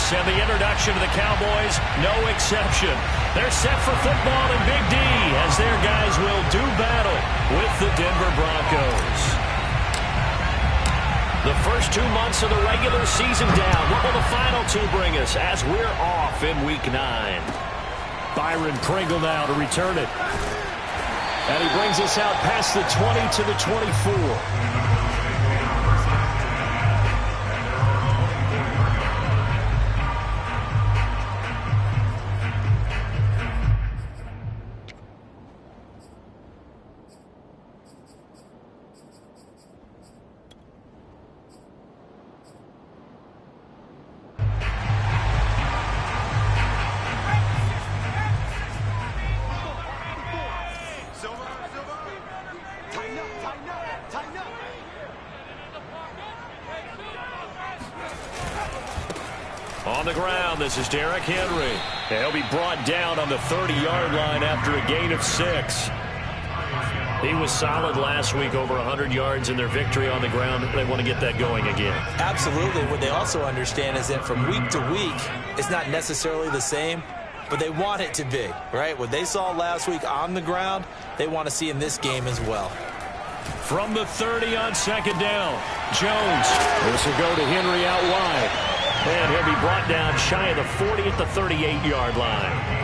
Bootz, and the introduction to the Cowboys, no exception. They're set for football in Big D as their guys will do battle with the Denver Broncos. The first 2 months of the regular season down. What will the final 2 bring us as we're off in Week 9? Byron Pringle now to return it. And he brings us out past the 20 to the 24. On the ground, this is Derrick Henry. And he'll be brought down on the 30-yard line after a gain of 6. He was solid last week, over 100 yards in their victory on the ground. They want to get that going again. Absolutely. What they also understand is that from week to week, it's not necessarily the same, but they want it to be, right? What they saw last week on the ground, they want to see in this game as well. From the 30 on second down, Jones. This will go to Henry out wide. And he'll be brought down shy of the 40 at the 38-yard line.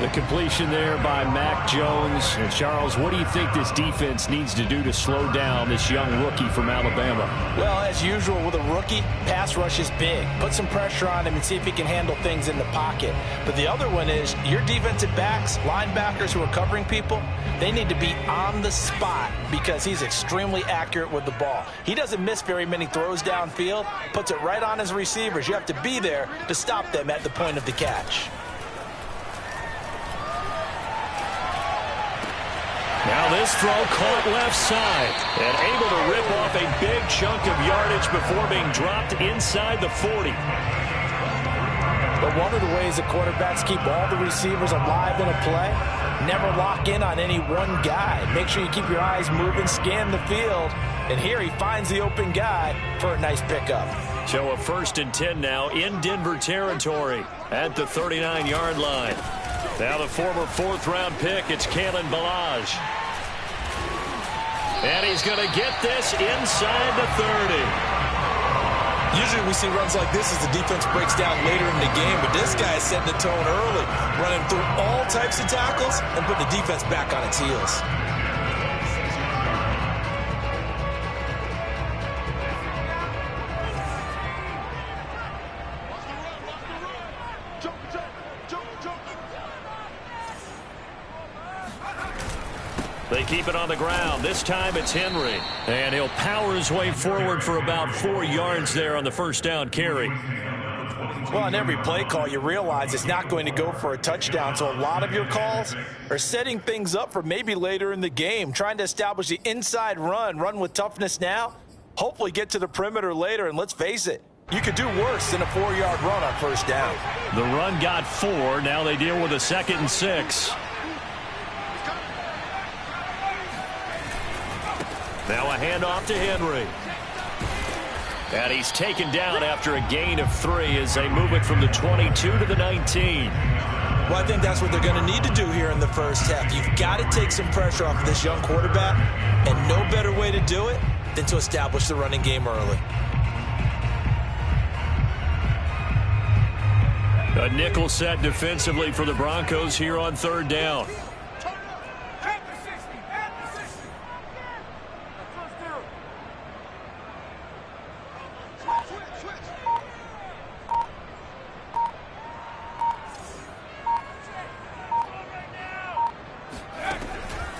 The completion there by Mac Jones. And Charles, what do you think this defense needs to do to slow down this young rookie from Alabama? Well, as usual with a rookie, pass rush is big. Put some pressure on him and see if he can handle things in the pocket. But the other one is your defensive backs, linebackers who are covering people, they need to be on the spot because he's extremely accurate with the ball. He doesn't miss very many throws downfield, puts it right on his receivers. You have to be there to stop them at the point of the catch. Now this throw caught left side and able to rip off a big chunk of yardage before being dropped inside the 40. But one of the ways that quarterbacks keep all the receivers alive in a play, never lock in on any one guy. Make sure you keep your eyes moving, scan the field, and here he finds the open guy for a nice pickup. So a 1st and 10 now in Denver territory at the 39-yard line. Now the former 4th-round pick, it's Kalen Ballage. And he's going to get this inside the 30. Usually we see runs like this as the defense breaks down later in the game, but this guy is setting the tone early, running through all types of tackles and put the defense back on its heels. They keep it on the ground. This time it's Henry. And he'll power his way forward for about 4 yards there on the first down carry. Well, on every play call, you realize it's not going to go for a touchdown. So a lot of your calls are setting things up for maybe later in the game, trying to establish the inside run with toughness now, hopefully get to the perimeter later. And let's face it, you could do worse than a 4-yard run on first down. The run got 4. Now they deal with a 2nd and 6. Now a handoff to Henry. And he's taken down after a gain of 3 as they move it from the 22 to the 19. Well, I think that's what they're going to need to do here in the first half. You've got to take some pressure off of this young quarterback, and no better way to do it than to establish the running game early. A nickel set defensively for the Broncos here on 3rd down.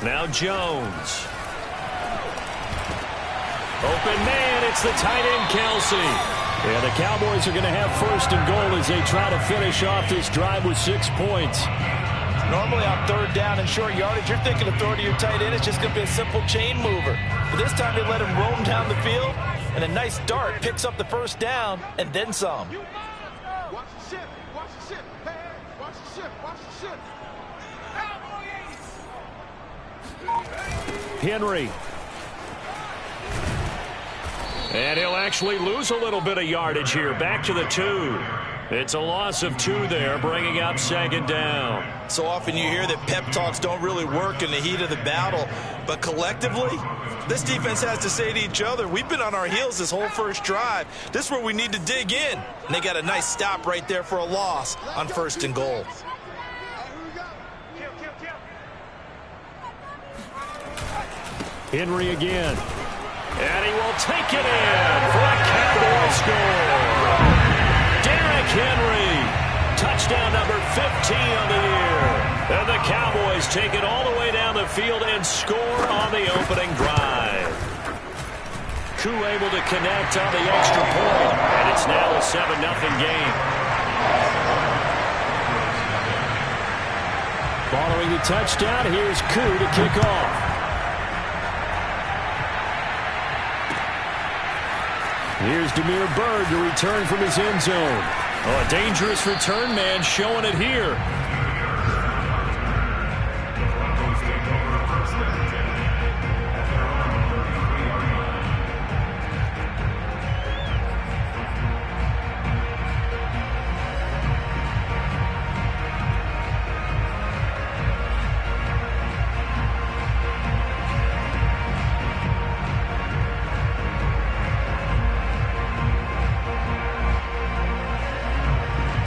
Now Jones. Open man, it's the tight end, Kelsey. Yeah, the Cowboys are going to have 1st and goal as they try to finish off this drive with 6 points. Normally on 3rd down and short yardage, you're thinking of throwing to your tight end. It's just going to be a simple chain mover. But this time they let him roam down the field, and a nice dart picks up the 1st down and then some. Watch the ship, watch the ship, hey, watch the ship, watch the ship. Henry. And he'll actually lose a little bit of yardage here. Back to the 2. It's a loss of 2 there, bringing up second down. So often you hear that pep talks don't really work in the heat of the battle, but collectively, this defense has to say to each other, we've been on our heels this whole first drive. This is where we need to dig in. And they got a nice stop right there for a loss on 1st and goal. Henry again. And he will take it in for a Cowboy score. Derrick Henry, touchdown number 15 on the year. And the Cowboys take it all the way down the field and score on the opening drive. Koo able to connect on the extra point, and it's now a 7-0 game. Following the touchdown, here's Koo to kick off. Here's Damiere Byrd to return from his end zone. Oh, a dangerous return man showing it here.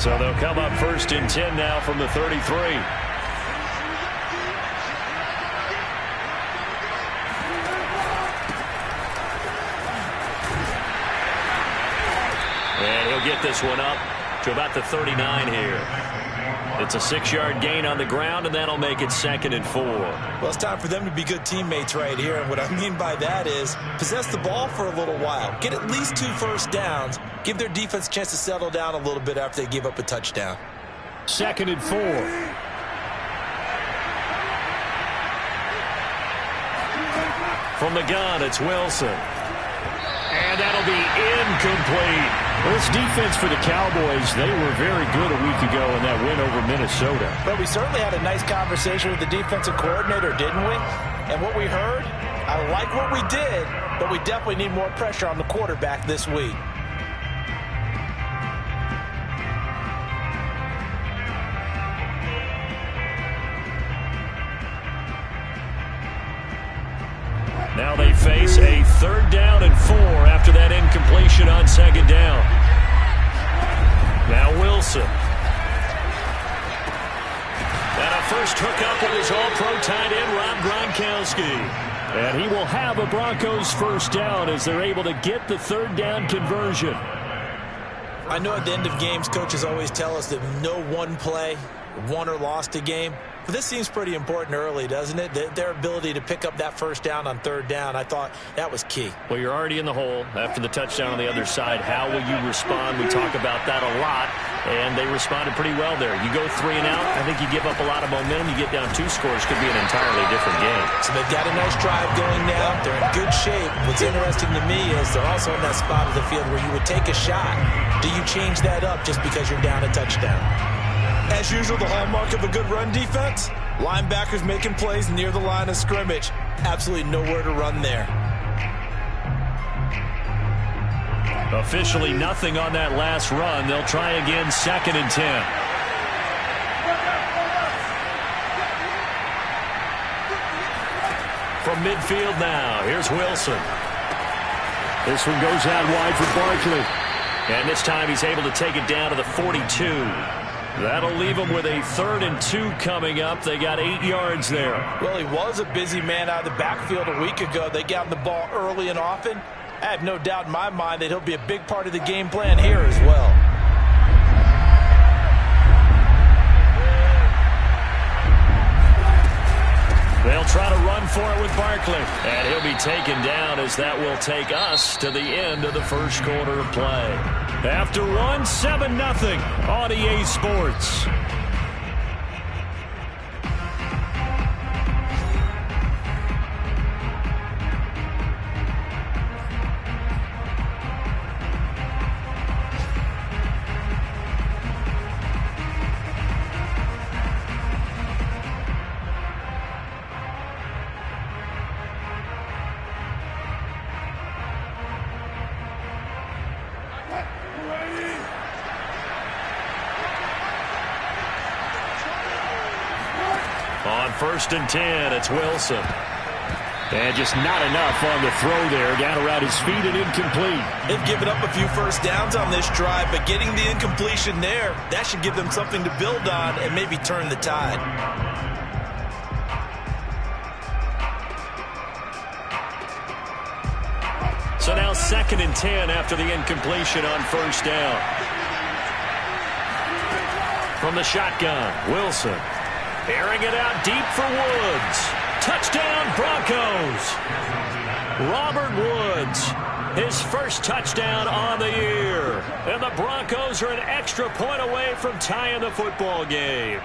So they'll come up 1st and 10 now from the 33. And he'll get this one up to about the 39 here. It's a 6-yard gain on the ground, and that'll make it 2nd and 4. Well, it's time for them to be good teammates right here. And what I mean by that is possess the ball for a little while. Get at least 2 first downs. Give their defense a chance to settle down a little bit after they give up a touchdown. 2nd and 4. From the gun, it's Wilson. And that'll be incomplete. Well, this defense for the Cowboys, they were very good a week ago in that win over Minnesota. But we certainly had a nice conversation with the defensive coordinator, didn't we? And what we heard, I like what we did, but we definitely need more pressure on the quarterback this week. Now they face a 3rd down and 4 after that incompletion on 2nd down. Now Wilson. And a first hookup with his all-pro tight end, Rob Gronkowski. And he will have a Broncos 1st down as they're able to get the 3rd down conversion. I know at the end of games, coaches always tell us that no one play won or lost a game. But this seems pretty important early, doesn't it? Their ability to pick up that 1st down on 3rd down, I thought that was key. Well, you're already in the hole after the touchdown on the other side. How will you respond? We talk about that a lot, and they responded pretty well there. You go 3 and out, I think you give up a lot of momentum. You get down 2 scores, could be an entirely different game. So they've got a nice drive going now. They're in good shape. What's interesting to me is they're also in that spot of the field where you would take a shot. Do you change that up just because you're down a touchdown? As usual, the hallmark of a good run defense, linebackers making plays near the line of scrimmage. Absolutely nowhere to run there. Officially nothing on that last run. They'll try again 2nd and 10. From midfield now, here's Wilson. This one goes out wide for Barkley. And this time he's able to take it down to the 42. That'll leave them with a 3rd and 2 coming up. They got 8 yards there. Well, he was a busy man out of the backfield a week ago. They got him the ball early and often. I have no doubt in my mind that he'll be a big part of the game plan here as well. They'll try to run for it with Barkley. And he'll be taken down as that will take us to the end of the 1st quarter of play. After one, 7-0 on EA Sports. 1st and 10. It's Wilson. And just not enough on the throw there. Down around his feet and incomplete. They've given up a few first downs on this drive, but getting the incompletion there, that should give them something to build on and maybe turn the tide. So now 2nd and 10 after the incompletion on 1st down. From the shotgun, Wilson. Airing it out deep for Woods. Touchdown, Broncos. Robert Woods, his first touchdown on the year. And the Broncos are an extra point away from tying the football game.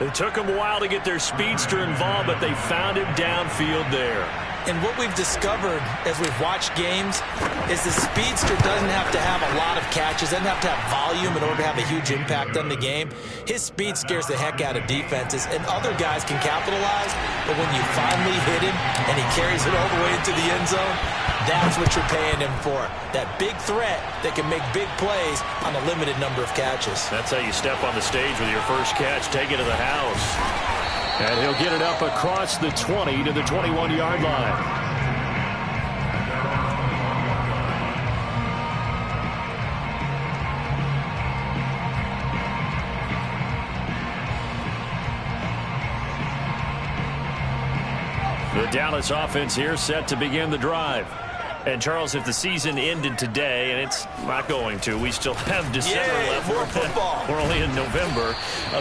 It took them a while to get their speedster involved, but they found him downfield there. And what we've discovered as we've watched games is the speedster doesn't have to have a lot of catches, doesn't have to have volume in order to have a huge impact on the game. His speed scares the heck out of defenses, and other guys can capitalize, but when you finally hit him and he carries it all the way into the end zone, that's what you're paying him for. That big threat that can make big plays on a limited number of catches. That's how you step on the stage with your first catch, take it to the house. And he'll get it up across the 20 to the 21-yard line. The Dallas offense here set to begin the drive. And, Charles, if the season ended today, and it's not going to, we still have December left. More football. We're only in November.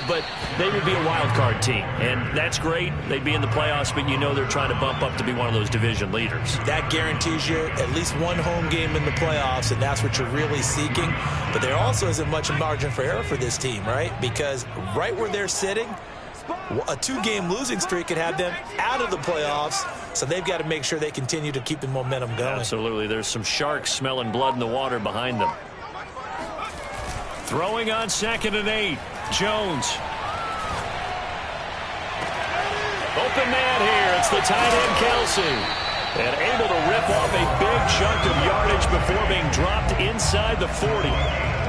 But they would be a wild card team. And that's great. They'd be in the playoffs, but you know they're trying to bump up to be one of those division leaders. That guarantees you at least one home game in the playoffs, and that's what you're really seeking. But there also isn't much margin for error for this team, right? Because right where they're sitting, a 2-game losing streak could have them out of the playoffs, so they've got to make sure they continue to keep the momentum going. Absolutely. There's some sharks smelling blood in the water behind them. Throwing on 2nd and 8. Jones. Open man here. It's the tight end, Kelsey. And able to rip off a big chunk of yardage before being dropped inside the 40.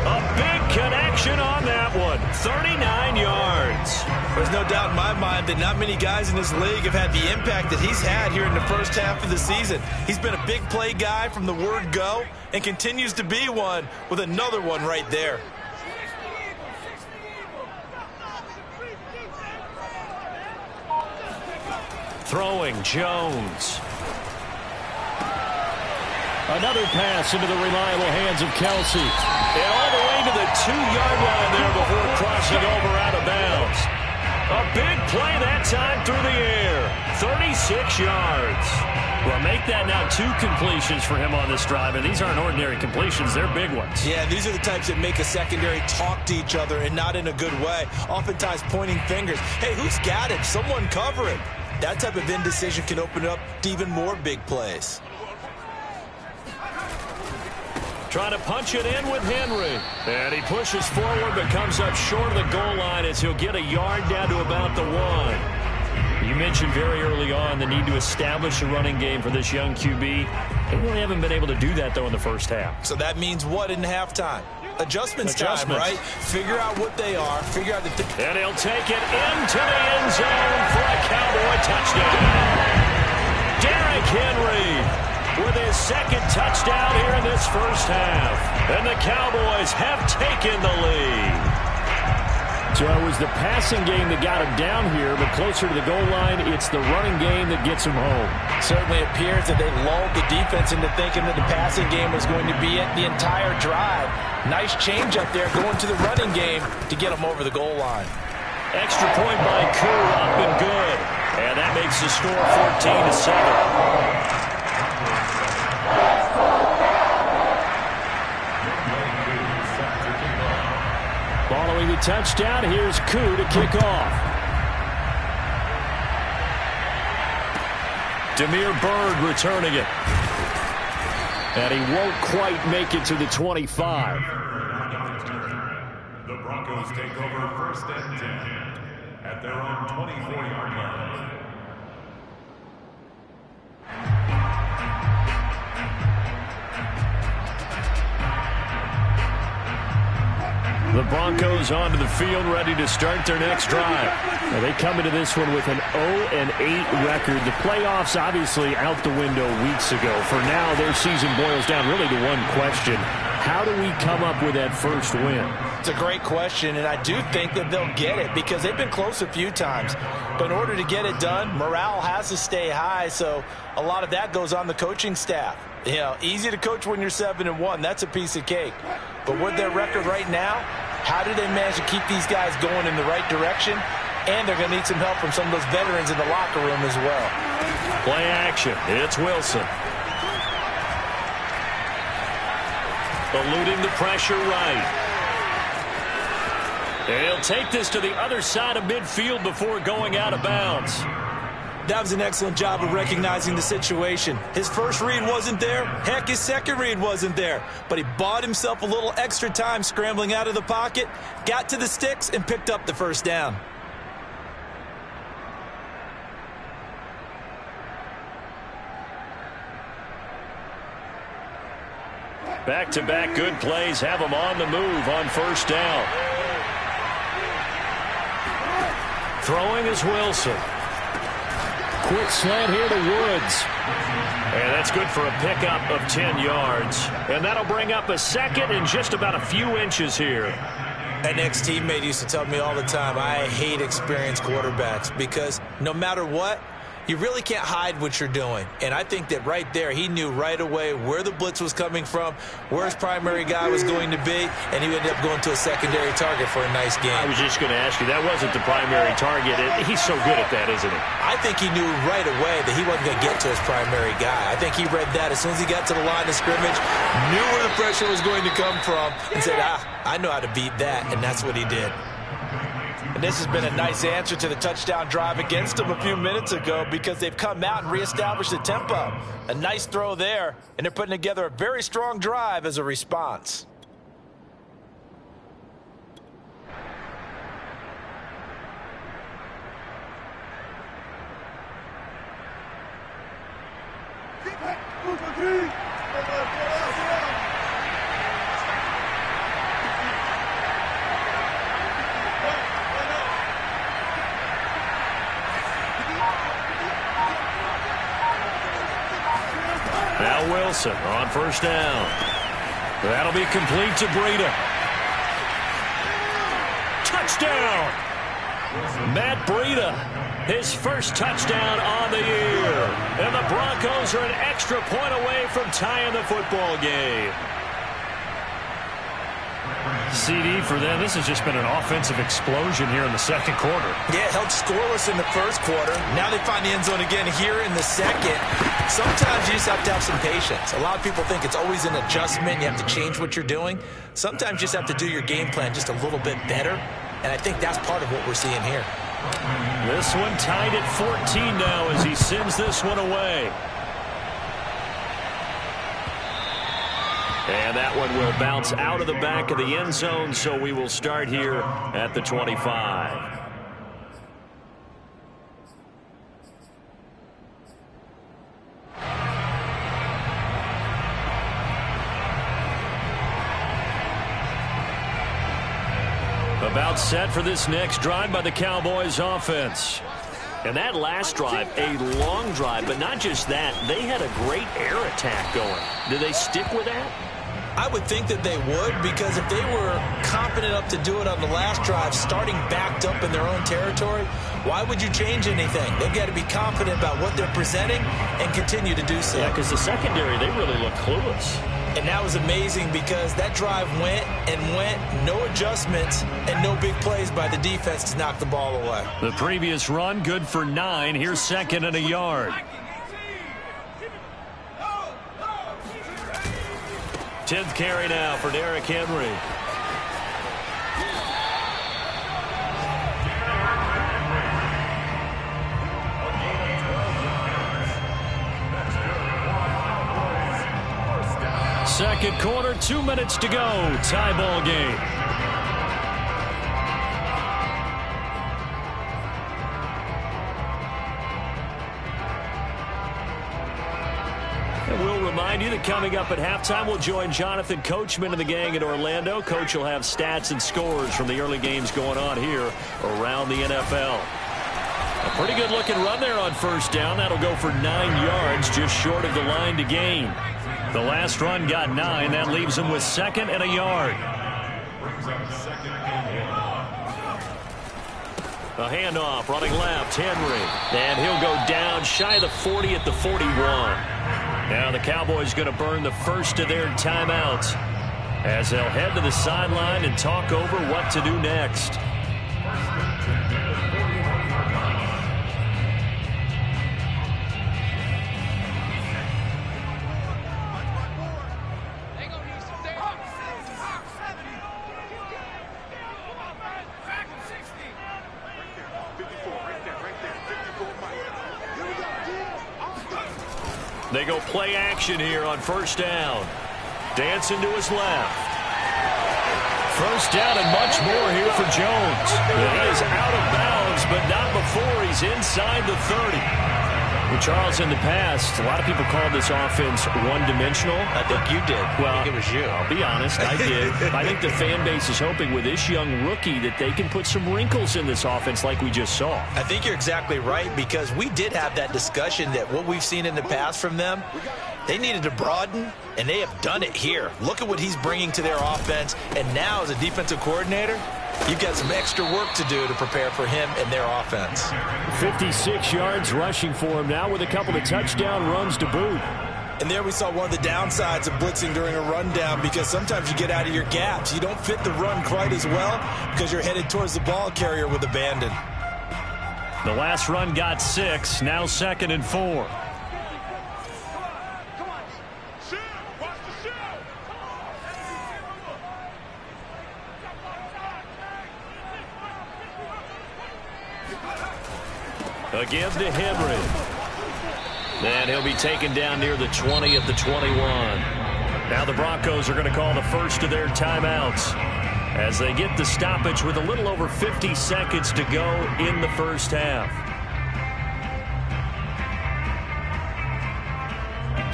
A big connection on that one. 39 yards. There's no doubt in my mind that not many guys in this league have had the impact that he's had here in the first half of the season. He's been a big play guy from the word go and continues to be one with another one right there. Throwing, Jones. Another pass into the reliable hands of Kelsey. And all the way to the 2-yard line there before crossing over out of bounds. A big play that time through the air. 36 yards. Well, make that now 2 completions for him on this drive. And these aren't ordinary completions. They're big ones. Yeah, these are the types that make a secondary talk to each other and not in a good way. Oftentimes pointing fingers. Hey, who's got it? Someone cover it. That type of indecision can open up to even more big plays. Trying to punch it in with Henry. And he pushes forward but comes up short of the goal line as he'll get a yard down to about the 1. You mentioned very early on the need to establish a running game for this young QB. They really haven't been able to do that, though, in the first half. So that means what in halftime? Adjustments time, right? Figure out what they are. Figure out the... And he'll take it into the end zone for a Cowboy touchdown. Derrick Henry with his 2nd touchdown here in this first half. And the Cowboys have taken the lead. So it was the passing game that got him down here, but closer to the goal line, it's the running game that gets him home. Certainly appears that they lulled the defense into thinking that the passing game was going to be it the entire drive. Nice change up there going to the running game to get them over the goal line. Extra point by Koo, up and good. And that makes the score 14-7. Following the touchdown, here's Koo to kick off. Damiere Byrd returning it. And he won't quite make it to the 25. The Broncos take over 1st and 10 at their own 24-yard line. The Broncos onto the field, ready to start their next drive. Now they come into this one with an 0-8 record. The playoffs obviously out the window weeks ago. For now, their season boils down really to one question. How do we come up with that first win? It's a great question, and I do think that they'll get it because they've been close a few times. But in order to get it done, morale has to stay high, so a lot of that goes on the coaching staff. You know, easy to coach when you're 7-1. That's a piece of cake. But with their record right now, how do they manage to keep these guys going in the right direction? And they're going to need some help from some of those veterans in the locker room as well. Play action. It's Wilson. Eluding the pressure right. And he'll take this to the other side of midfield before going out of bounds. That was an excellent job of recognizing the situation. His first read wasn't there. Heck, his second read wasn't there. But he bought himself a little extra time scrambling out of the pocket, got to the sticks, and picked up the first down. Back-to-back good plays have him on the move on first down. Throwing is Wilson. Quick slant here to Woods. And that's good for a pickup of 10 yards. And that'll bring up a second and just about a few inches here. An ex-teammate used to tell me all the time, I hate experienced quarterbacks because no matter what, you really can't hide what you're doing. And I think that right there, he knew right away where the blitz was coming from, where his primary guy was going to be, and he ended up going to a secondary target for a nice game. I was just going to ask you, that wasn't the primary target. He's so good at that, isn't he? I think he knew right away that he wasn't going to get to his primary guy. I think he read that as soon as he got to the line of scrimmage, knew where the pressure was going to come from, and said, I know how to beat that, and that's what he did. And this has been a nice answer to the touchdown drive against them a few minutes ago because they've come out and reestablished the tempo. A nice throw there, and they're putting together a very strong drive as a response. Now Wilson on first down. That'll be complete to Breida. Touchdown! Matt Breida, his first touchdown on the year. And the Broncos are an extra point away from tying the football game. CD for them. This has just been an offensive explosion here in the second quarter. Yeah, held scoreless in the first quarter. Now they find the end zone again here in the second. Sometimes you just have to have some patience. A lot of people think it's always an adjustment. You have to change what you're doing. Sometimes you just have to do your game plan just a little bit better. And I think that's part of what we're seeing here. This one tied at 14 now as he sends this one away. And that one will bounce out of the back of the end zone, so we will start here at the 25. About set for this next drive by the Cowboys offense. And that last drive, a long drive, but not just that. They had a great air attack going. Do they stick with that? I would think that they would, because if they were confident enough to do it on the last drive, starting backed up in their own territory, why would you change anything? They've got to be confident about what they're presenting and continue to do so. Yeah, because the secondary, they really look clueless. And that was amazing because that drive went and went, no adjustments, and no big plays by the defense to knock the ball away. The previous run, good for 9. Here's second and a yard. 10th carry now for Derrick Henry. Second quarter, 2 minutes to go. Tie ball game. And we'll remind you the right, coming up at halftime, we'll join Jonathan Coachman and the gang in Orlando. Coach will have stats and scores from the early games going on here around the NFL. A pretty good-looking run there on first down. That'll go for 9 yards, just short of the line to gain. The last run got 9. That leaves him with 2nd and a yard. A handoff, running left, Henry. And he'll go down shy of the 40 at the 41. Now the Cowboys going to burn the first of their timeouts as they'll head to the sideline and talk over what to do next. They go play action here on first down. Dancing to his left. First down and much more here for Jones. He is out of bounds, but not before he's inside the 30. Well, Charles, in the past, a lot of people called this offense one-dimensional. I think you did. Well, I think it was you. I'll be honest, I did. I think the fan base is hoping with this young rookie that they can put some wrinkles in this offense like we just saw. I think you're exactly right, because we did have that discussion that what we've seen in the past from them, they needed to broaden, and they have done it here. Look at what he's bringing to their offense, and now as a defensive coordinator, you've got some extra work to do to prepare for him and their offense. 56 yards rushing for him now with a couple of touchdown runs to boot. And there we saw one of the downsides of blitzing during a rundown, because sometimes you get out of your gaps. You don't fit the run quite as well because you're headed towards the ball carrier with abandon. The last run got 6, now 2nd and 4. Again to Henry. And he'll be taken down near the 20 at the 21. Now the Broncos are going to call the first of their timeouts as they get the stoppage with a little over 50 seconds to go in the first half.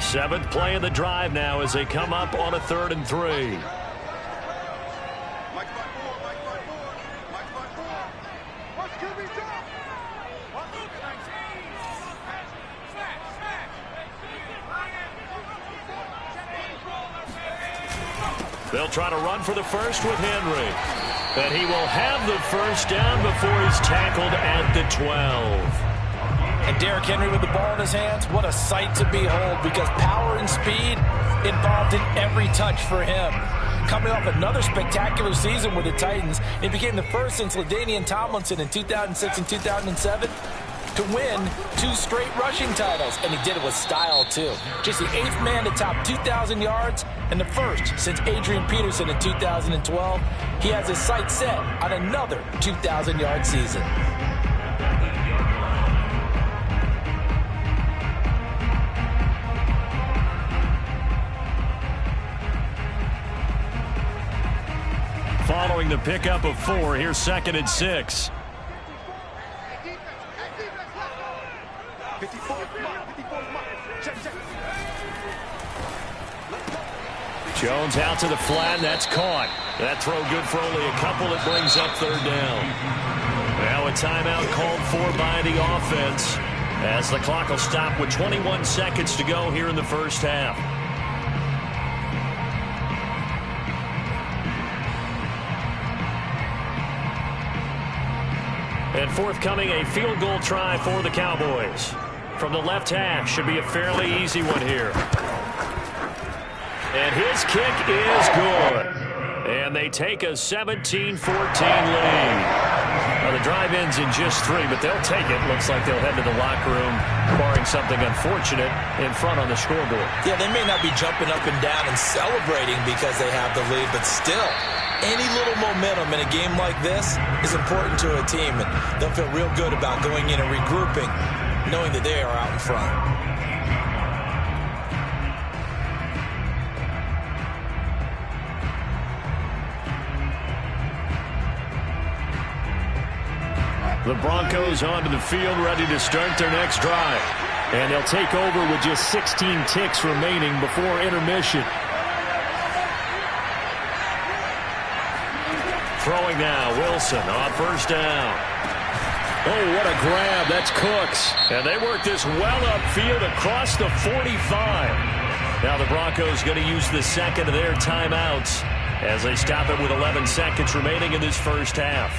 7th play of the drive now as they come up on a 3rd and 3. They'll try to run for the first with Henry. But he will have the first down before he's tackled at the 12. And Derrick Henry with the ball in his hands, what a sight to behold, because power and speed involved in every touch for him. Coming off another spectacular season with the Titans, he became the first since LaDainian Tomlinson in 2006 and 2007 to win 2 straight rushing titles, and he did it with style too. Just the 8th man to top 2,000 yards and the first since Adrian Peterson in 2012. He has his sights set on another 2,000-yard season. Following the pickup of 4, here's 2nd and 6. Jones out to the flat, that's caught. That throw good for only a couple. It brings up 3rd down. Now a timeout called for by the offense as the clock will stop with 21 seconds to go here in the first half. And forthcoming, a field goal try for the Cowboys. From the left hash, should be a fairly easy one here. And his kick is good. And they take a 17-14 lead. Now the drive ends in just 3, but they'll take it. Looks like they'll head to the locker room, barring something unfortunate in front on the scoreboard. Yeah, they may not be jumping up and down and celebrating because they have the lead, but still, any little momentum in a game like this is important to a team, and they'll feel real good about going in and regrouping, knowing that they are out in front. The Broncos onto the field, ready to start their next drive. And they'll take over with just 16 ticks remaining before intermission. Throwing now, Wilson on first down. Oh, what a grab. That's Cooks. And they work this well upfield across the 45. Now the Broncos going to use the second of their timeouts as they stop it with 11 seconds remaining in this first half.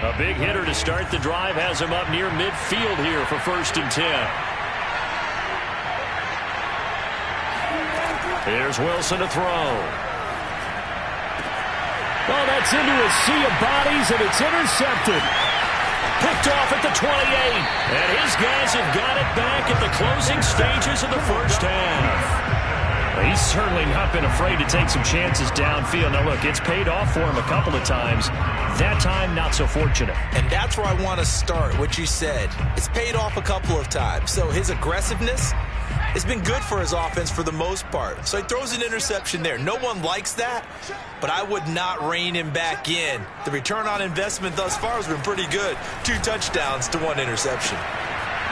A big hitter to start the drive has him up near midfield here for 1st and 10. Here's Wilson to throw. Oh, that's into a sea of bodies, and it's intercepted. Picked off at the 28. And his guys have got it back at the closing stages of the first half. He's certainly not been afraid to take some chances downfield. Now, look, it's paid off for him a couple of times. That time, not so fortunate. And that's where I want to start, what you said. It's paid off a couple of times. So his aggressiveness has been good for his offense for the most part. So he throws an interception there. No one likes that, but I would not rein him back in. The return on investment thus far has been pretty good. 2 touchdowns to 1 interception.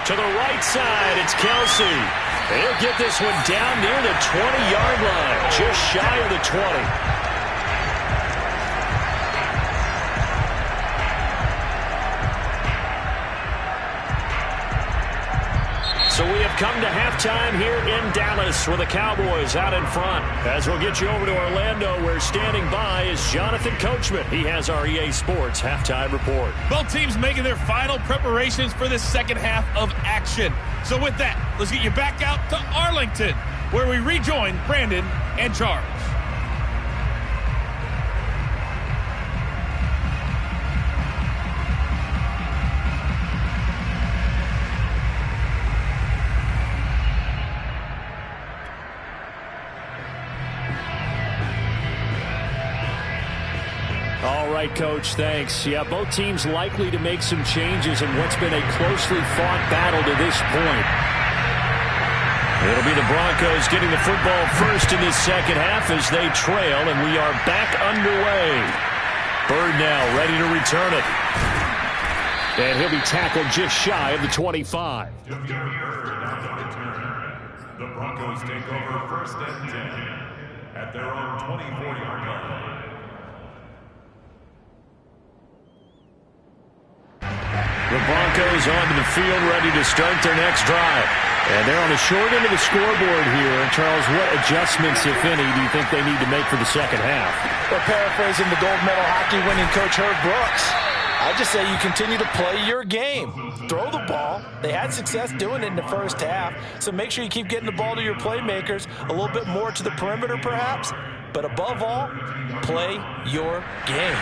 To the right side, it's Kelsey. He'll get this one down near the 20-yard line, just shy of the 20. So we have come to halftime here in Dallas with the Cowboys out in front. As we'll get you over to Orlando, where standing by is Jonathan Coachman. He has our EA Sports halftime report. Both teams making their final preparations for the second half of action. So with that, let's get you back out to Arlington, where we rejoin Brandon and Charles. All right, Coach, thanks. Yeah, both teams likely to make some changes in what's been a closely fought battle to this point. It'll be the Broncos getting the football first in this second half as they trail, and we are back underway. Bird now ready to return it. And he'll be tackled just shy of the 25. The Broncos take over 1st and 10 at their own 24-yard line. The Broncos onto the field ready to start their next drive. And they're on the short end of the scoreboard here. And, Charles, what adjustments, if any, do you think they need to make for the second half? Well, paraphrasing the gold medal hockey winning coach Herb Brooks, I just say you continue to play your game. Throw the ball. They had success doing it in the first half, so make sure you keep getting the ball to your playmakers, a little bit more to the perimeter perhaps, but above all, play your game.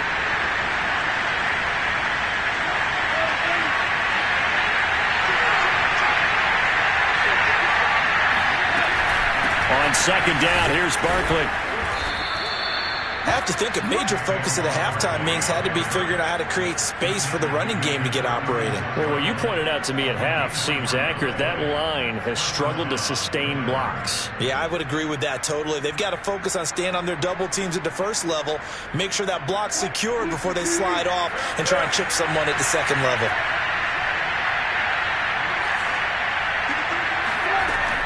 On second down, here's Barkley. I have to think a major focus of the halftime meetings had to be figuring out how to create space for the running game to get operating. Well, what you pointed out to me at half seems accurate. That line has struggled to sustain blocks. Yeah, I would agree with that totally. They've got to focus on staying on their double teams at the first level, make sure that block's secured before they slide off and try and chip someone at the second level.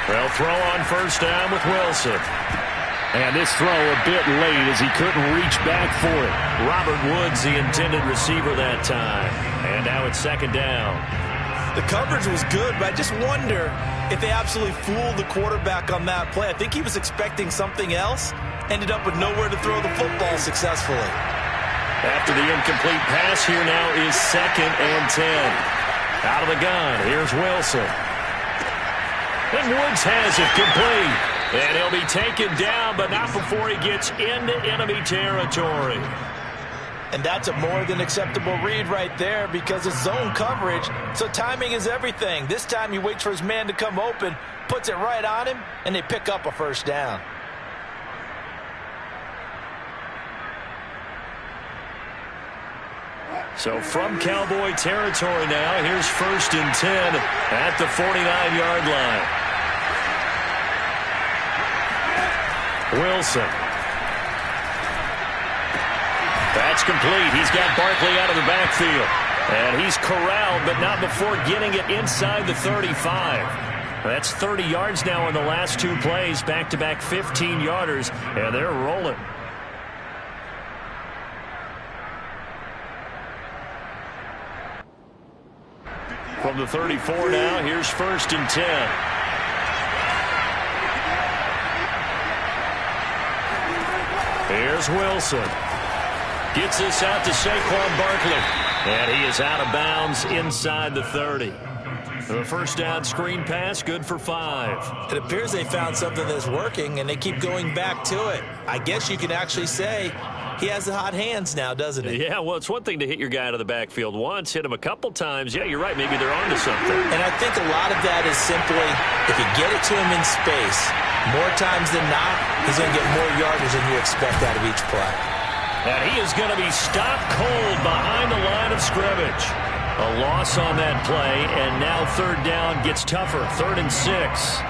They'll throw on first down with Wilson. And this throw a bit late as he couldn't reach back for it. Robert Woods, the intended receiver that time. And now it's second down. The coverage was good, but I just wonder if they absolutely fooled the quarterback on that play. I think he was expecting something else. Ended up with nowhere to throw the football successfully. After the incomplete pass, here now is 2nd and 10. Out of the gun, here's Wilson. And Woods has it complete. And he'll be taken down, but not before he gets into enemy territory. And that's a more than acceptable read right there because it's zone coverage, so timing is everything. This time he waits for his man to come open, puts it right on him, and they pick up a first down. So from Cowboy territory now, here's 1st and 10 at the 49-yard line. Wilson. That That's complete. He's got Barkley out of the backfield. And he's corralled, but not before getting it inside the 35. That's 30 yards now in the last two plays. Back-to-back 15-yarders, and they're rolling. From the 34 now, here's 1st and 10. Here's Wilson. Gets this out to Saquon Barkley. And he is out of bounds inside the 30. The first down screen pass, good for 5. It appears they found something that's working, and they keep going back to it. I guess you could actually say he has the hot hands now, doesn't he? Yeah, well, it's one thing to hit your guy out of the backfield once, hit him a couple times. Yeah, you're right. Maybe they're onto something. And I think a lot of that is simply if you get it to him in space, more times than not, he's going to get more yardage than you expect out of each play. And he is going to be stopped cold behind the line of scrimmage. A loss on that play, and now 3rd down gets tougher. 3rd and 6.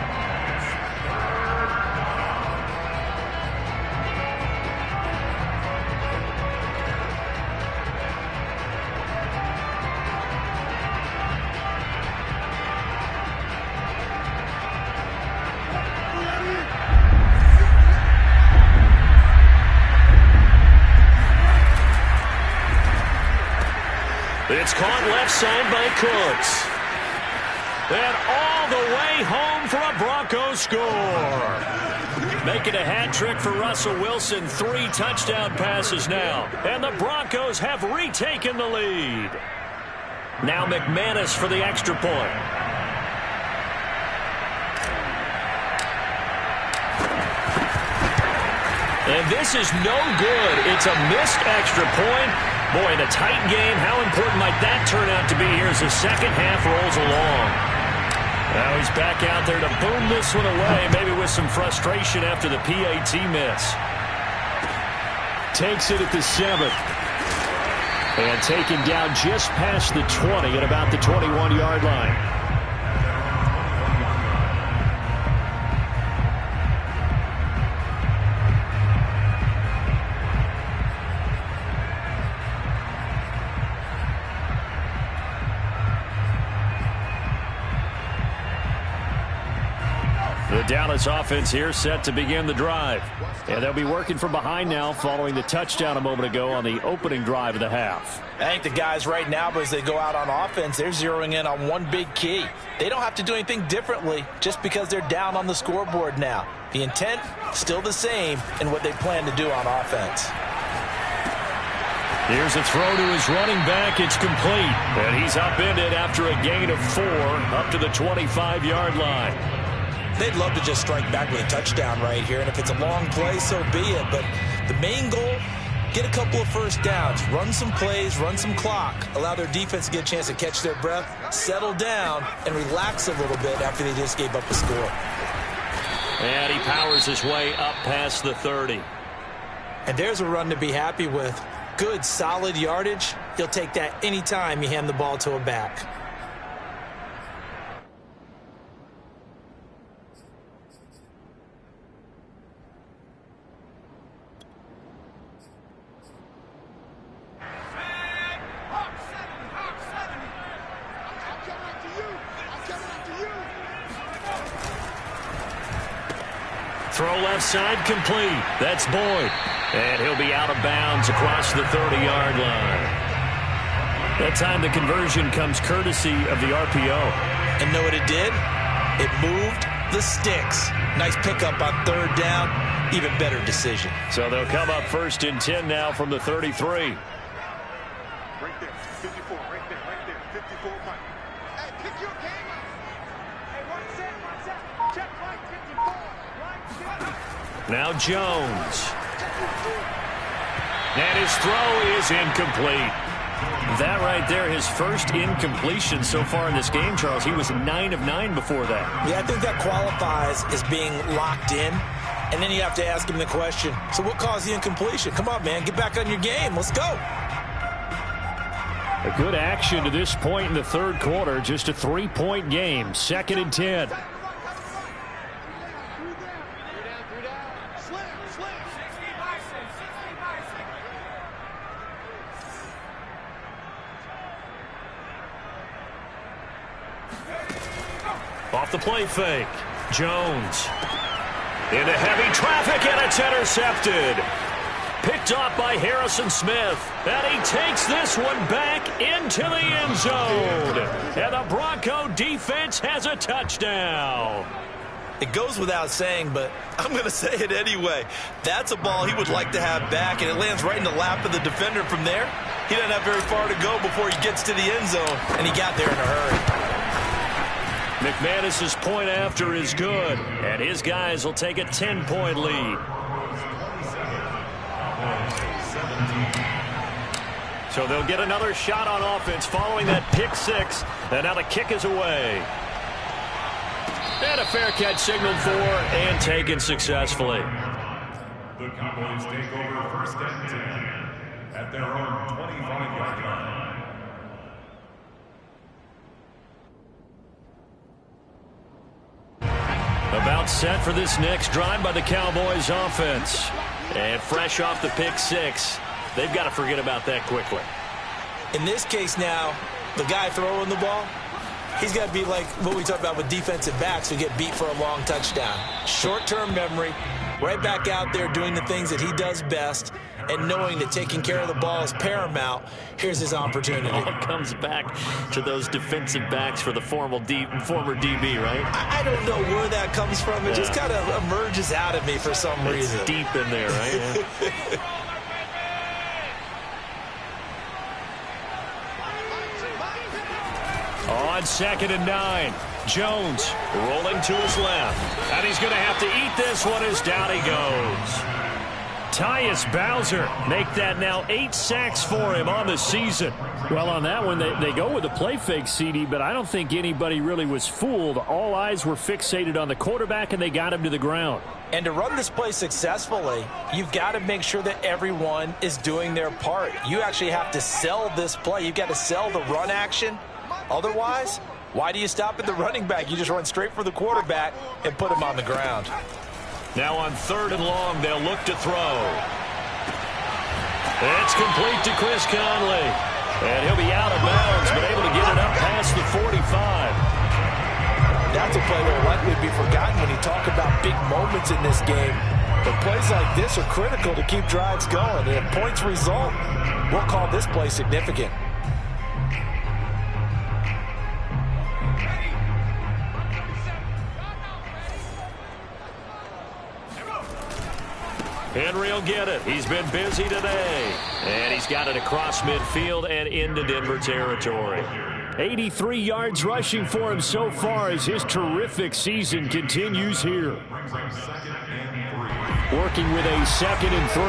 It's caught left side by Cooks. And all the way home for a Broncos score. Making a hat trick for Russell Wilson. 3 touchdown passes now. And the Broncos have retaken the lead. Now McManus for the extra point. And this is no good. It's a missed extra point. Boy, in a tight game, how important might that turn out to be here as the second half rolls along? Now he's back out there to boom this one away, maybe with some frustration after the PAT miss. Takes it at the 7th. And taken down just past the 20 at about the 21-yard line. The Dallas offense here set to begin the drive. And they'll be working from behind now following the touchdown a moment ago on the opening drive of the half. I think the guys right now, as they go out on offense, they're zeroing in on one big key. They don't have to do anything differently just because they're down on the scoreboard now. The intent, still the same in what they plan to do on offense. Here's a throw to his running back. It's complete. And he's upended after a gain of 4 up to the 25-yard line. They'd love to just strike back with a touchdown right here, and if it's a long play, so be it. But the main goal, get a couple of first downs, run some plays, run some clock, allow their defense to get a chance to catch their breath, settle down, and relax a little bit after they just gave up a score. And he powers his way up past the 30. And there's a run to be happy with. Good, solid yardage. He'll take that anytime you hand the ball to a back. Throw left side complete. That's Boyd. And he'll be out of bounds across the 30-yard line. That time the conversion comes courtesy of the RPO. And know what it did? It moved the sticks. Nice pickup on 3rd down. Even better decision. So they'll come up 1st and 10 now from the 33. Right there, 54, right there, 54, Mike. Hey, pick your game up. Hey, watch that. Check Mike, 54. Now Jones. And his throw is incomplete. That right there, his first incompletion so far in this game, Charles. He was 9 of 9 before that. Yeah, I think that qualifies as being locked in. And then you have to ask him the question, so what caused the incompletion? Come on, man, get back on your game. Let's go. A good action to this point in the 3rd quarter. Just a 3-point game. 2nd and 10. Off the play fake. Jones. Into heavy traffic, and it's intercepted. Picked off by Harrison Smith. And he takes this one back into the end zone. And the Bronco defense has a touchdown. It goes without saying, but I'm going to say it anyway. That's a ball he would like to have back, and it lands right in the lap of the defender from there. He doesn't have very far to go before he gets to the end zone, and he got there in a hurry. McManus's point after is good, and his guys will take a 10-point lead. So they'll get another shot on offense following that pick six, and now the kick is away. And a fair catch signaled for and taken successfully. The Cowboys take over first and 10 at their own 25-yard line. About set for this next drive by the Cowboys offense. And fresh off the pick six, they've got to forget about that quickly. In this case now, the guy throwing the ball, he's got to be like what we talk about with defensive backs who get beat for a long touchdown. Short-term memory, right back out there doing the things that he does best, and knowing that taking care of the ball is paramount. Here's his opportunity. It all comes back to those defensive backs for the former DB, right? I don't know where that comes from. It just kind of emerges out of me for some reason. It's deep in there, right? On 2nd and 9, Jones rolling to his left. And he's going to have to eat this one as down he goes. Tyus Bowser make that now 8 sacks for him on the season. Well, on that one, they go with the play fake, CD, but I don't think anybody really was fooled. All eyes were fixated on the quarterback, and they got him to the ground. And to run this play successfully, you've got to make sure that everyone is doing their part. You actually have to sell this play. You've got to sell the run action. Otherwise, why do you stop at the running back? You just run straight for the quarterback and put him on the ground. Now on 3rd and long, they'll look to throw. It's complete to Chris Conley. And he'll be out of bounds, but able to get it up past the 45. That's a play that will likely be forgotten when you talk about big moments in this game. But plays like this are critical to keep drives going. And if points result, we'll call this play significant. Henry will get it. He's been busy today. And he's got it across midfield and into Denver territory. 83 yards rushing for him so far as his terrific season continues here. Working with a 2nd and 3.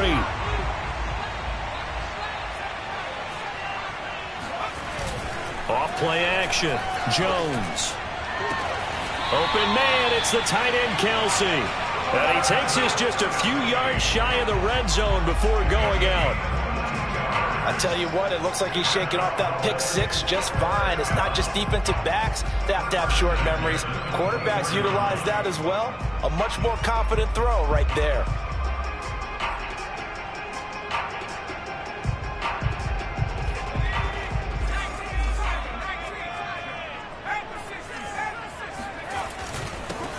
Off play action. Jones. Open man. It's the tight end, Kelsey. And he takes this just a few yards shy of the red zone before going out. I tell you what, it looks like he's shaking off that pick six just fine. It's not just defensive backs that have to have short memories. Quarterbacks utilize that as well. A much more confident throw right there.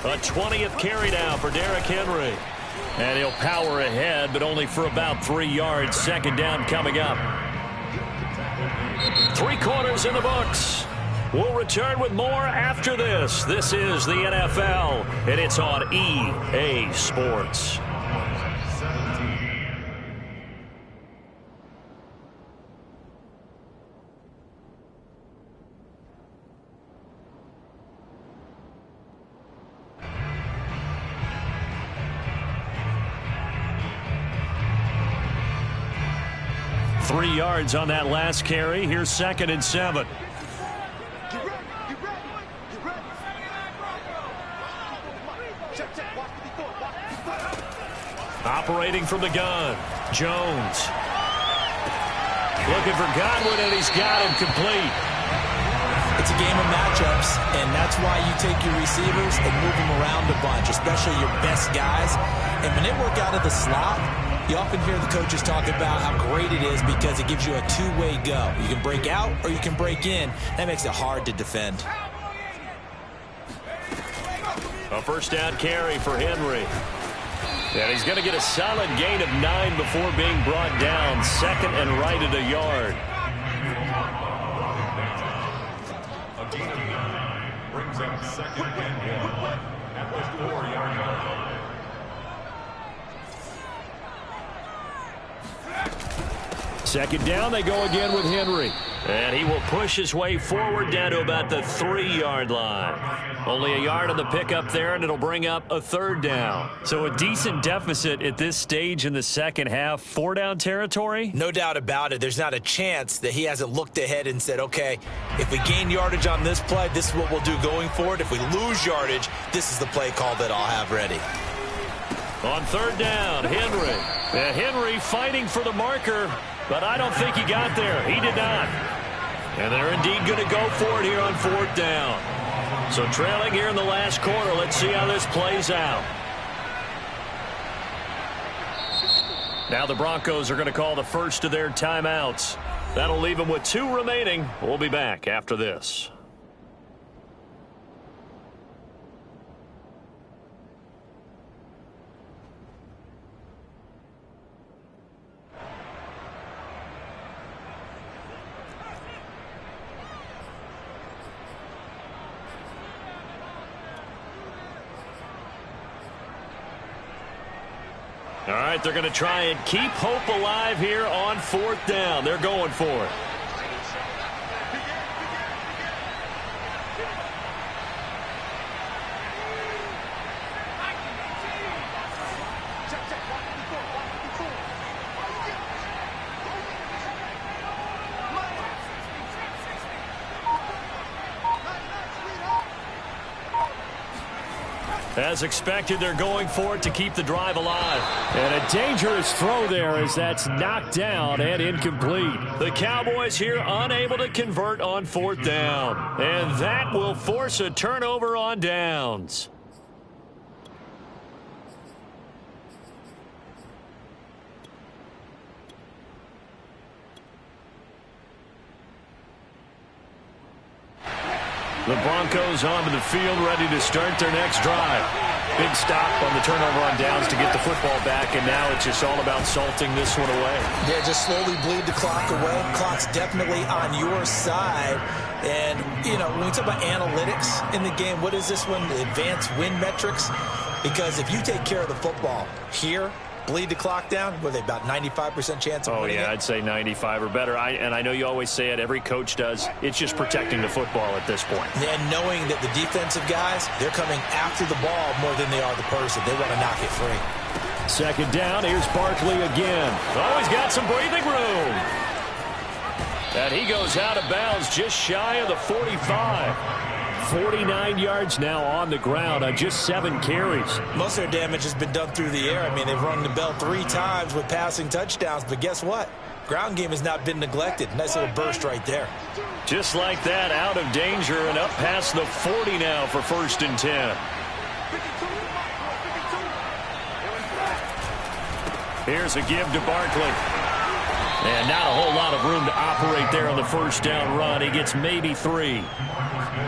A 20th carry now for Derrick Henry. And he'll power ahead, but only for about 3 yards. 2nd down coming up. 3 quarters in the books. We'll return with more after this. This is the NFL, and it's on EA Sports. Three yards on that last carry. Here's 2nd and 7. Operating from the gun. Jones. Looking for Godwin, and he's got him complete. It's a game of matchups, and that's why you take your receivers and move them around a bunch, especially your best guys. And when they work out of the slot, you often hear the coaches talk about how great it is because it gives you a two-way go. You can break out or you can break in. That makes it hard to defend. A first down carry for Henry. And he's going to get a solid gain of 9 before being brought down. Second and right at a yard. A gain of 9 brings up second and 1 at the 4-yard line. Second down, they go again with Henry. And he will push his way forward down to about the 3-yard line. Only a yard on the pickup there, and it'll bring up a third down. So a decent deficit at this stage in the second half. 4-down territory? No doubt about it. There's not a chance that he hasn't looked ahead and said, okay, if we gain yardage on this play, this is what we'll do going forward. If we lose yardage, this is the play call that I'll have ready. On third down, Henry. And Henry fighting for the marker, but I don't think he got there. He did not. And they're indeed going to go for it here on fourth down. So trailing here in the last quarter. Let's see how this plays out. Now the Broncos are going to call the first of their timeouts. That'll leave them with 2 remaining. We'll be back after this. All right, they're going to try and keep hope alive here on fourth down. They're going for it. As expected, they're going for it to keep the drive alive. And a dangerous throw there as that's knocked down and incomplete. The Cowboys here unable to convert on fourth down. And that will force a turnover on downs. The Broncos onto the field, ready to start their next drive. Big stop on the turnover on downs to get the football back, and now it's just all about salting this one away. Yeah, just slowly bleed the clock away. Clock's definitely on your side. And, you know, when we talk about analytics in the game, what is this one? The advanced win metrics? Because if you take care of the football here, bleed the clock down, what are they, about 95% chance of winning it? I'd say 95 or better. And I know you always say it, every coach does. It's just protecting the football at this point. And knowing that the defensive guys, they're coming after the ball more than they are the person. They want to knock it free. Second down, here's Barkley again. Oh, he's got some breathing room. And he goes out of bounds just shy of the 45. 49 yards now on the ground on just 7 carries. Most of their damage has been done through the air. I mean, they've rung the bell 3 times with passing touchdowns, but guess what? Ground game has not been neglected. Nice little burst right there. Just like that, out of danger and up past the 40 now for first and 10. Here's a give to Barkley. And not a whole lot of room to operate there on the first down run. He gets maybe 3.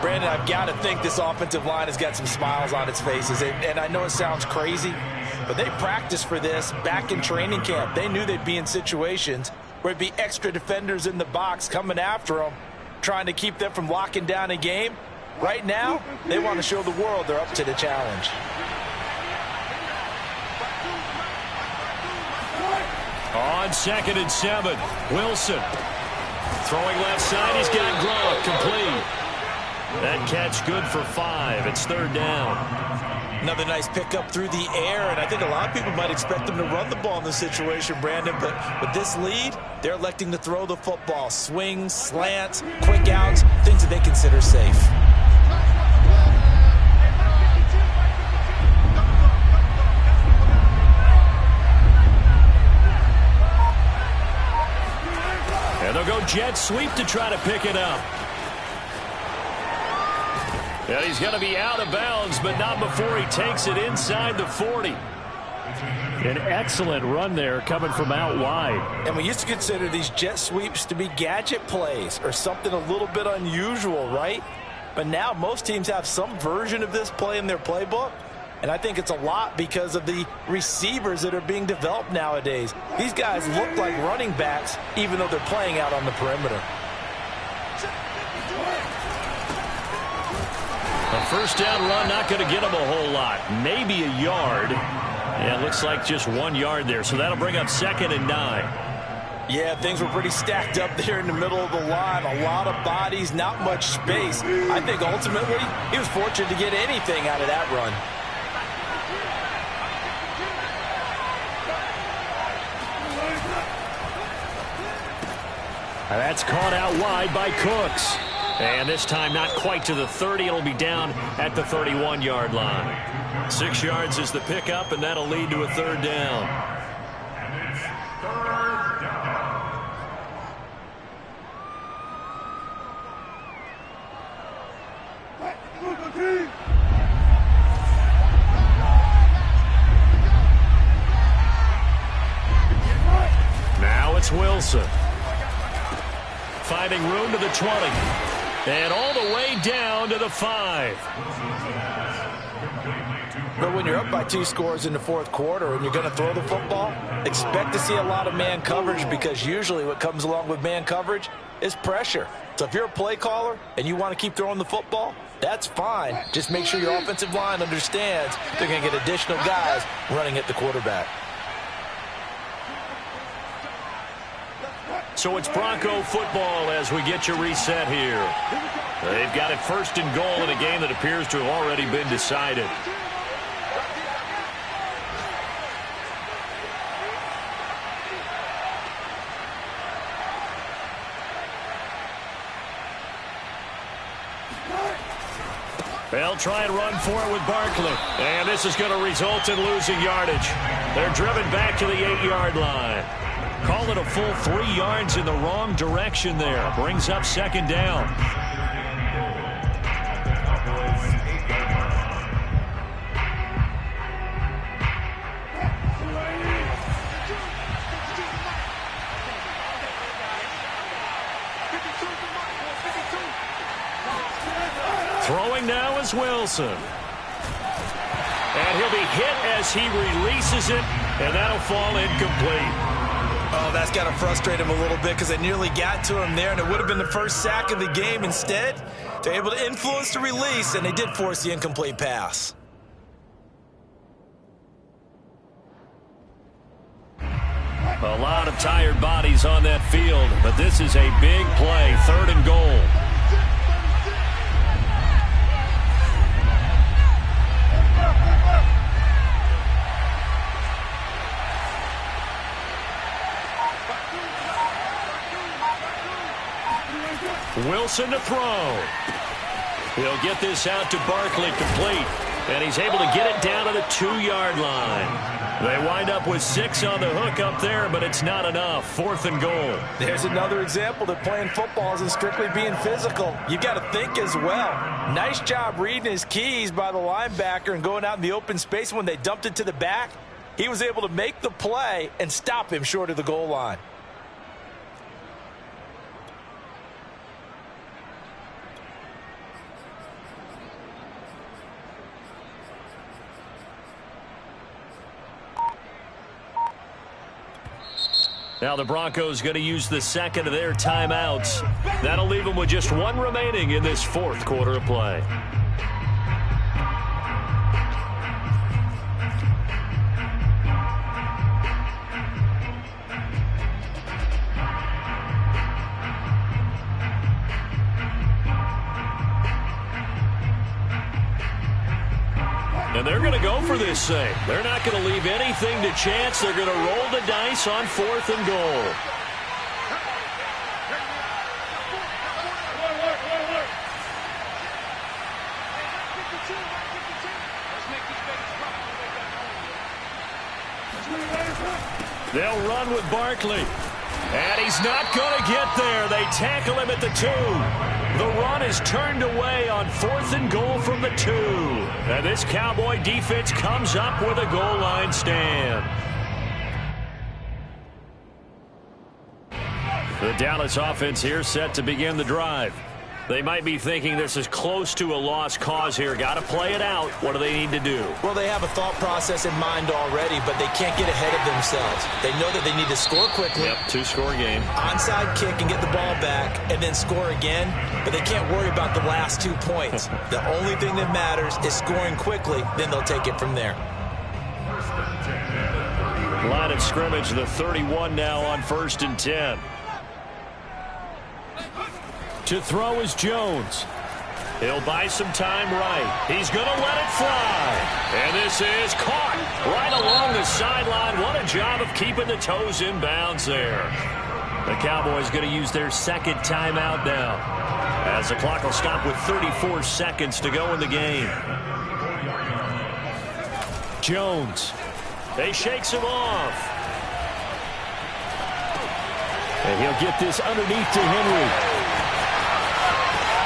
Brandon, I've got to think this offensive line has got some smiles on its faces. And I know it sounds crazy, but they practiced for this back in training camp. They knew they'd be in situations where it'd be extra defenders in the box coming after them, trying to keep them from locking down a game. Right now, they want to show the world they're up to the challenge. On 2nd and 7, Wilson. Throwing left side, he's got Gronk, complete. That catch good for 5. It's third down. Another nice pickup through the air, and I think a lot of people might expect them to run the ball in this situation, Brandon, but with this lead, they're electing to throw the football. Swings, slants, quick outs, things that they consider safe. And they'll go jet sweep to try to pick it up. And he's going to be out of bounds, but not before he takes it inside the 40. An excellent run there coming from out wide. And we used to consider these jet sweeps to be gadget plays or something a little bit unusual, right? But now most teams have some version of this play in their playbook. And I think it's a lot because of the receivers that are being developed nowadays. These guys look like running backs, even though they're playing out on the perimeter. A first down run, not going to get them a whole lot. Maybe a yard. Yeah, it looks like just 1 yard there. So that'll bring up 2nd and 9. Yeah, things were pretty stacked up there in the middle of the line. A lot of bodies, not much space. I think ultimately he was fortunate to get anything out of that run. That's caught out wide by Cooks. And this time not quite to the 30. It'll be down at the 31-yard line. 6 yards is the pickup, and that'll lead to a 3rd down. And it's 3rd down. Now it's Wilson. Finding room to the 20. And all the way down to the 5. But when you're up by 2 scores in the 4th quarter and you're going to throw the football, expect to see a lot of man coverage, because usually what comes along with man coverage is pressure. So if you're a play caller and you want to keep throwing the football, that's fine. Just make sure your offensive line understands they're going to get additional guys running at the quarterback. So it's Bronco football as we get you reset here. They've got it 1st and goal in a game that appears to have already been decided. They'll try and run for it with Barkley. And this is going to result in losing yardage. They're driven back to the 8-yard line. Call it a full 3 yards in the wrong direction there. Brings up 2nd down. Throwing now is Wilson. And he'll be hit as he releases it, and that'll fall incomplete. Oh, that's got to frustrate him a little bit, because they nearly got to him there, and it would have been the first sack of the game. Instead, they're able to influence the release, and they did force the incomplete pass. A lot of tired bodies on that field, but this is a big play, 3rd and goal. Wilson to throw. He'll get this out to Barkley, complete. And he's able to get it down to the 2-yard line. They wind up with 6 on the hook up there, but it's not enough. 4th and goal. There's another example that playing football isn't strictly being physical. You've got to think as well. Nice job reading his keys by the linebacker and going out in the open space. When they dumped it to the back, he was able to make the play and stop him short of the goal line. Now the Broncos going to use the 2nd of their timeouts. That'll leave them with just 1 remaining in this 4th quarter of play. And they're going to go for this thing. They're not going to leave anything to chance. They're going to roll the dice on 4th and goal. They'll run with Barkley. And he's not going to get there. They tackle him at the 2. The run is turned away on 4th and goal from the 2. And this Cowboy defense comes up with a goal line stand. The Dallas offense here set to begin the drive. They might be thinking this is close to a lost cause here. Got to play it out. What do they need to do? Well, they have a thought process in mind already, but they can't get ahead of themselves. They know that they need to score quickly. Yep, two-score game. Onside kick and get the ball back and then score again, but they can't worry about the last 2 points. The only thing that matters is scoring quickly, then they'll take it from there. Line of scrimmage, the 31 now on 1st and 10. To throw is Jones. He'll buy some time right. He's going to let it fly. And this is caught right along the sideline. What a job of keeping the toes in bounds there. The Cowboys going to use their second timeout now, as the clock will stop with 34 seconds to go in the game. Jones. They shakes him off. And he'll get this underneath to Henry.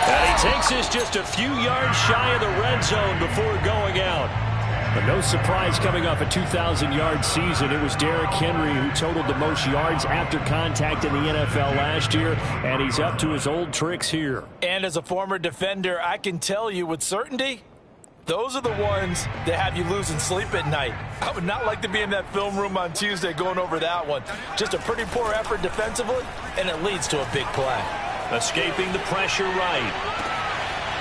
And he takes this just a few yards shy of the red zone before going out. But no surprise coming off a 2,000-yard season. It was Derrick Henry who totaled the most yards after contact in the NFL last year, and he's up to his old tricks here. And as a former defender, I can tell you with certainty, those are the ones that have you losing sleep at night. I would not like to be in that film room on Tuesday going over that one. Just a pretty poor effort defensively, and it leads to a big play. Escaping the pressure right.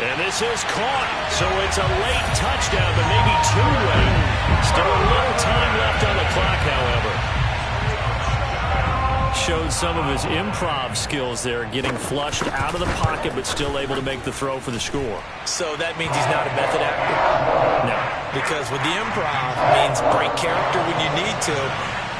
And this is caught. So it's a late touchdown, but maybe too late. Still a little time left on the clock, however. Showed some of his improv skills there, getting flushed out of the pocket, but still able to make the throw for the score. So that means he's not a method actor? No. Because with the improv, means break character when you need to.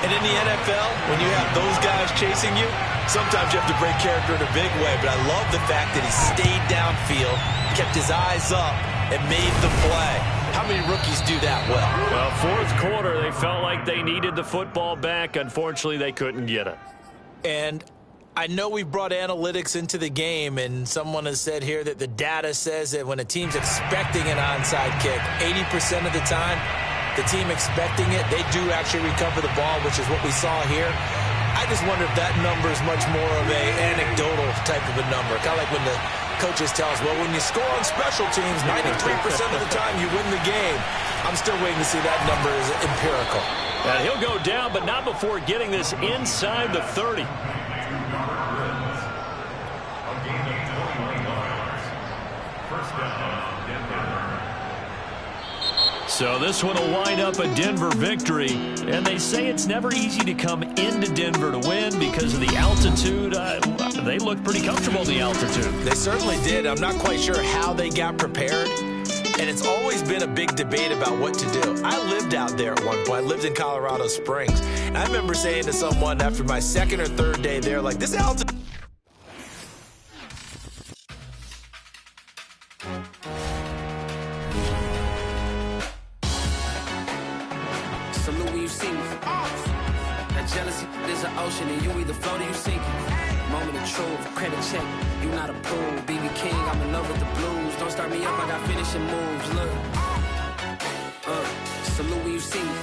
And in the NFL, when you have those guys chasing you, sometimes you have to break character in a big way. But I love the fact that he stayed downfield, kept his eyes up, and made the play. How many rookies do that well? Well, fourth quarter, they felt like they needed the football back. Unfortunately, they couldn't get it. And I know we brought analytics into the game, and someone has said here that the data says that when a team's expecting an onside kick, 80% of the time, the team expecting it, they do actually recover the ball, which is what we saw here. I just wonder if that number is much more of an anecdotal type of a number. Kind of like when the coaches tell us, well, when you score on special teams, 93% of the time you win the game. I'm still waiting to see that number is empirical. And he'll go down, but not before getting this inside the 30. So this one will wind up a Denver victory. And they say it's never easy to come into Denver to win because of the altitude. They looked pretty comfortable in the altitude. They certainly did. I'm not quite sure how they got prepared. And it's always been a big debate about what to do. I lived out there at one point. I lived in Colorado Springs. And I remember saying to someone after my second or third day there, like, this altitude. Salute when you see me. That jealousy is an ocean, and you either float or you sink it. Moment of truth, credit check. You not a pool. BB King, I'm in love with the blues. Don't start me up, I got finishing moves. Look. Salute when you see me.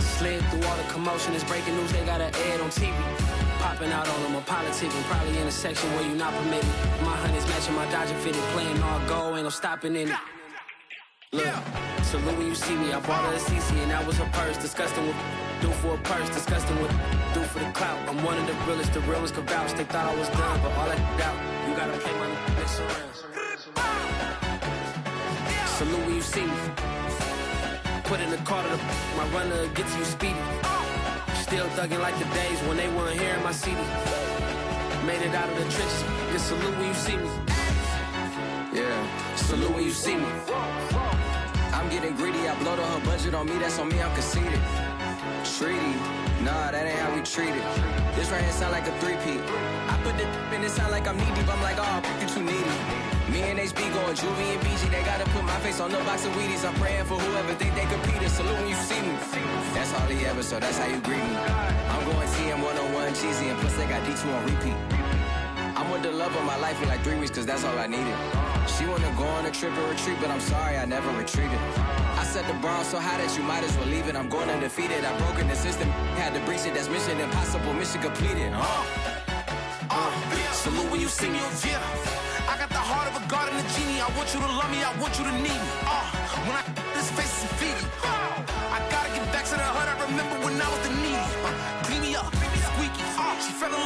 Slid through all the commotion. It's breaking news, they got an ad on TV. Popping out on them, I'm politicking. Probably in a section where you not permitted. My honey's matching my Dodger fitted. Playing all goal, ain't no stopping in it. Look, salute when you see me. I bought her a CC and that was her purse. Disgusting with do for a purse. Disgusting with do for the clout. I'm one of the realest. The realest could vouch. They thought I was done, but all I doubt. You gotta play my next around. Salute when you see me. Put in the car to my runner gets you speedy. Still thugging like the days when they weren't here in my CD. Made it out of the trenches. Just salute when you see me. Yeah, salute when you see me. I'm getting greedy, I blow to her budget on me, that's on me, I'm conceited. Treaty, nah, that ain't how we treat it. This right here sound like a three-peat. I put the in it sound like I'm knee-deep, I'm like, oh, you too needy. Me and HB going Juvie and BG, they gotta put my face on the box of Wheaties. I'm praying for whoever think they compete. Salute when you see me. That's all he ever, so that's how you greet me. I'm going TM 101 cheesy, and plus they got D2 on repeat. I'm with the love of my life for like 3 weeks, cause that's all I needed. She wanna go on a trip and retreat, but I'm sorry, I never retreated. I set the bar so high that you might as well leave it. I'm going undefeated, I broken the system, had to breach it. That's mission impossible, mission completed. Salute when you see me. I got the heart of a god and a genie. I want you to love me, I want you to need me. When I this face is Fiji. I gotta get back to the hood. I remember when I was the needy. Clean me up, squeaky. She fell in